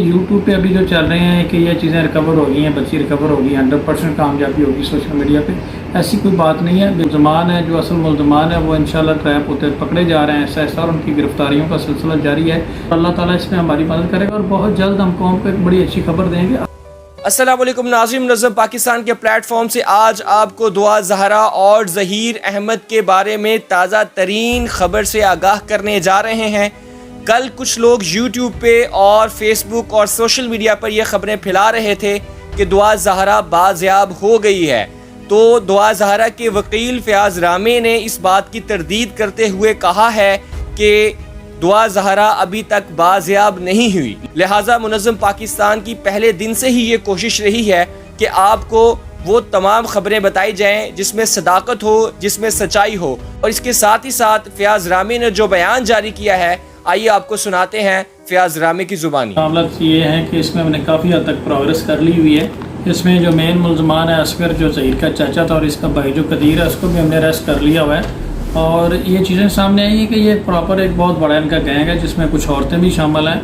YouTube पे अभी जो चल रहे हैं कि ये चीज़ें रिकवर हो गई हैं, बच्ची रिकवर होगी, 100% कामयाबी होगी सोशल मीडिया पे, ऐसी कोई बात नहीं है। मुलजमान है, जो असल मुलजमान है वो इंशाल्लाह ट्रैप होते पकड़े जा रहे हैं ऐसा और उनकी गिरफ्तारियों का सिलसिला जारी है। अल्लाह ताला इसमें हमारी मदद करेगा और बहुत जल्द हम कौम को एक बड़ी अच्छी खबर देंगे। अस्सलाम वालेकुम नाज़रीन, मुनज़्ज़म पाकिस्तान के प्लेटफॉर्म से आज आपको दुआ ज़हरा और ज़हीर अहमद के बारे में ताज़ा तरीन खबर से आगाह करने जा रहे हैं। कल कुछ लोग यूट्यूब पे और फेसबुक और सोशल मीडिया पर ये खबरें फैला रहे थे कि दुआ ज़हरा बाज़याब हो गई है, तो दुआ ज़हरा के वकील फ़याज़ रामी ने इस बात की तरदीद करते हुए कहा है कि दुआ ज़हरा अभी तक बाज़याब नहीं हुई। लिहाजा मुनज़्ज़म पाकिस्तान की पहले दिन से ही ये कोशिश रही है कि आपको वो तमाम खबरें बताई जाएं जिसमें सदाकत हो, जिसमें सच्चाई हो। और इसके साथ ही साथ फ़याज़ रामी ने जो बयान जारी किया है, आइए आपको सुनाते हैं फ़याज़ रामी की ज़ुबानी। मामला ये है कि इसमें हमने काफ़ी हद तक प्रोग्रेस कर ली हुई है। इसमें जो मेन मुलजमान है असगर, जो ज़हीर का चाचा था, और इसका भाई जो कदीर है, उसको भी हमने अरेस्ट कर लिया हुआ है। और ये चीज़ें सामने आई हैं कि ये प्रॉपर एक बहुत बड़ा इनका गैंग है जिसमें कुछ औरतें भी शामिल हैं।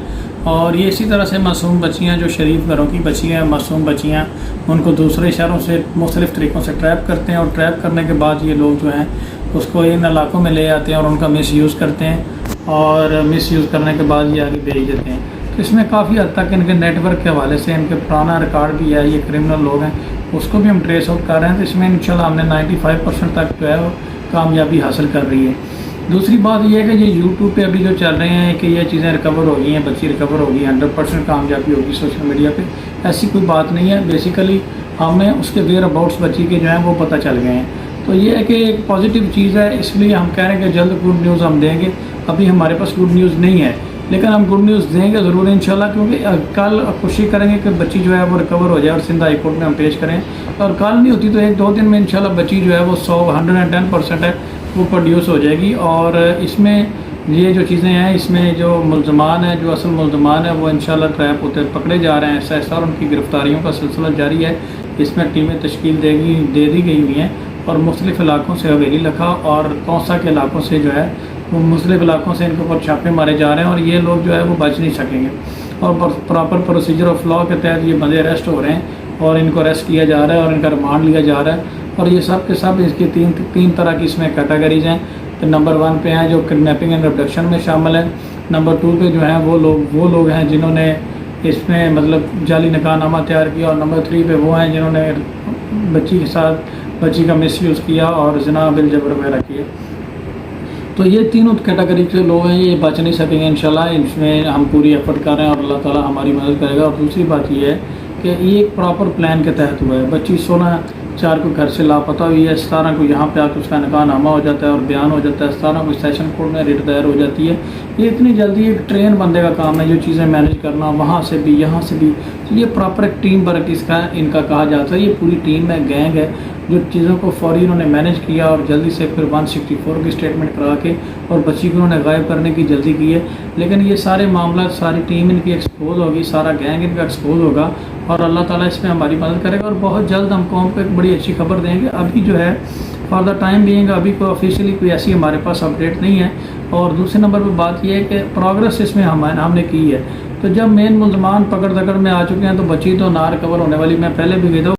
और ये इसी तरह से मासूम बच्चियाँ, जो शरीफ घरों की बच्चियाँ हैं, मासूम बच्चियाँ, उनको दूसरे शहरों से मुख्तलिफ़ तरीक़ों से ट्रैप करते हैं। और ट्रैप करने के बाद ये लोग जो हैं उसको इन इलाकों में ले आते हैं और उनका मिसयूज़ करते हैं। और मिसयूज़ करने के बाद ये आगे भेज देते हैं। तो इसमें काफ़ी हद तक इनके नेटवर्क के हवाले से इनके पुराना रिकॉर्ड भी है, ये क्रिमिनल लोग हैं, उसको भी हम ट्रेस आउट कर रहे हैं। तो इसमें इंशाल्लाह हमने 95% तक जो है वो कामयाबी हासिल कर रही है। दूसरी बात यह है कि ये यूट्यूब पे अभी जो चल रहे हैं कि ये चीज़ें रिकवर हो गई हैं, बच्ची रिकवर होगी, 100% कामयाबी होगी सोशल मीडिया पे, ऐसी कोई बात नहीं है। बेसिकली हमें उसके वेयर अबाउट्स बच्ची के जो हैं वो पता चल गए हैं। तो ये है कि एक पॉजिटिव चीज़ है, इसलिए हम कह रहे हैं कि जल्द गुड न्यूज़ हम देंगे। अभी हमारे पास गुड न्यूज़ नहीं है, लेकिन हम गुड न्यूज़ देंगे ज़रूर इंशाल्लाह, क्योंकि कल कोशिश करेंगे कि बच्ची जो है वो रिकवर हो जाए और सिंध हाई कोर्ट में हम पेश करें। और कल नहीं होती तो 1-2 दिन में इंशाल्लाह बच्ची जो है वो 110% है वो प्रोड्यूस हो जाएगी। और इसमें ये जो चीज़ें हैं, इसमें जो मुलजमान है, जो असल मुलजमान है, वो इंशाल्लाह ट्रैप होते पकड़े जा रहे हैं ऐसा और उनकी गिरफ्तारियों का सिलसिला जारी है। इसमें टीमें तश्कील दे दी गई हुई हैं और मुख्तलिफ़ इलाकों से, हवेली लखा और कौंसा के इलाकों से जो है वो मुख्तलिफ़ इलाकों से इनके ऊपर छापे मारे जा रहे हैं। और ये लोग जो है वो बच नहीं सकेंगे। और प्रॉपर प्रोसीजर ऑफ लॉ के तहत ये बंदे अरेस्ट हो रहे हैं और इनको अरेस्ट किया जा रहा है और इनका रिमांड लिया जा रहा है। और ये सब के सब इसकी तीन तरह की इसमें कैटेगरीज हैं। तो नंबर 1 पे हैं जो किडनैपिंग एंड अबडक्शन में शामिल है। नंबर 2 पे जो हैं वो लोग हैं जिन्होंने इसमें मतलब जाली निकाहनामा तैयार किया। और नंबर 3 पे वो हैं जिन्होंने बच्ची के साथ बच्ची का मिसयूज़ किया और ज़िना बिल जबर वगैरह किया। तो ये तीनों कैटेगरी के लोग हैं, ये बच नहीं सकेंगे इंशाल्लाह। इसमें हम पूरी एफर्ट कर रहे हैं और अल्लाह ताला हमारी मदद करेगा। और दूसरी बात ये है कि ये एक प्रॉपर प्लान के तहत हुआ है। बच्ची 16/4 को घर से लापता हुई है, 17 को यहाँ पे आकर उसका निकाहनामा हो जाता है और बयान हो जाता है, 17 को सेशन कोर्ट में रिट दायर हो जाती है। ये इतनी जल्दी एक ट्रेन बंदे का काम है जो चीज़ें मैनेज करना, वहाँ से भी यहाँ से भी। तो ये प्रॉपर एक टीम वर्क इनका कहा जाता है। ये पूरी टीम है, गैंग है, जो चीज़ों को फौरी उन्होंने मैनेज किया और जल्दी से फिर 164 की स्टेटमेंट करा के और बच्ची को उन्होंने गायब करने की जल्दी की है। लेकिन ये सारे मामला, सारी टीम इनकी एक्सपोज होगी, सारा गैंग इनका एक्सपोज होगा और अल्लाह ताला इसमें हमारी मदद करेगा और बहुत जल्द हम कौम को एक बड़ी अच्छी खबर देंगे। अभी जो है फॉर द टाइम बीइंग अभी कोई ऑफिशियली कोई ऐसी हमारे पास अपडेट नहीं है। और दूसरे नंबर पर बात यह है कि प्रोग्रेस इसमें हमने की है। तो जब मेन मुलजमान पकड़ दकड़ में आ चुके हैं तो बच्ची तो ना रिकवर होने वाली। मैं पहले भी कह दूँ